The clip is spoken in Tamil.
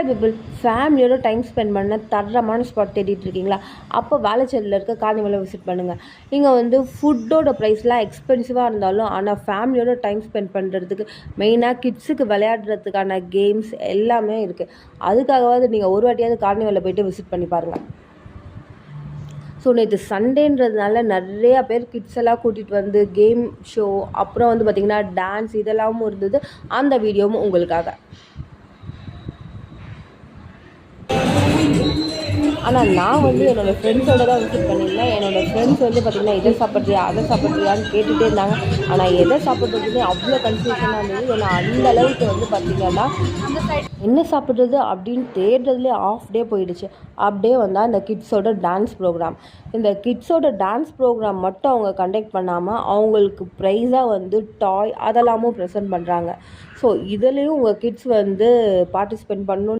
பீப்புள் ஃபேமிலியோட டைம் ஸ்பெண்ட் பண்ண தரமான ஸ்பாட் தேடிட்டு இருக்கீங்களா? அப்போ வேளச்சேரியில் இருக்க கார்னிவலை விசிட் பண்ணுங்கள். இங்கே ஃபுட்டோட ப்ரைஸ்லாம் எக்ஸ்பென்சிவாக இருந்தாலும் ஆனால் ஃபேமிலியோட டைம் ஸ்பெண்ட் பண்ணுறதுக்கு மெயினாக கிட்ஸுக்கு விளையாடுறதுக்கான கேம்ஸ் எல்லாமே இருக்குது. அதுக்காகவாவது நீங்கள் ஒரு வாட்டியாவது கார்னிவலில் போய்ட்டு விசிட் பண்ணி பாருங்கள். ஸோ நேற்று சண்டேன்றதுனால நிறையா பேர் கிட்ஸ் எல்லாம் கூட்டிகிட்டு கேம் ஷோ, அப்புறம் பார்த்திங்கன்னா டான்ஸ் இதெல்லாமும் இருந்தது. அந்த வீடியோவும் உங்களுக்காக. ஆனால் நான் என்னோடய ஃப்ரெண்ட்ஸோடு தான் விசிட் பண்ணியிருந்தேன். என்னோடய ஃப்ரெண்ட்ஸ் பார்த்திங்கன்னா இதை சாப்பிட்றியா அதை சாப்பிட்றியான்னு கேட்டுகிட்டே இருந்தாங்க. ஆனால் எதை சாப்பிட்றதுன்னு அவ்வளோ கன்ஃபியூஷனாக இருந்தது. ஏன்னா அந்த அளவுக்கு பார்த்திங்கன்னா என்ன சாப்பிட்றது அப்படின்னு தேடுறதுலேயே ஆஃப் டே போயிடுச்சு. அப்படியே அந்த கிட்ஸோட டான்ஸ் ப்ரோக்ராம். இந்த கிட்ஸோட டான்ஸ் ப்ரோக்ராம் மட்டும் அவங்க கண்டக்ட் பண்ணாமல் அவங்களுக்கு ப்ரைஸாக டாய் அதெல்லாமும் ப்ரெசென்ட் பண்ணுறாங்க. ஸோ இதுலேயும் உங்கள் கிட்ஸ் பார்ட்டிசிபேட் பண்ணணும்.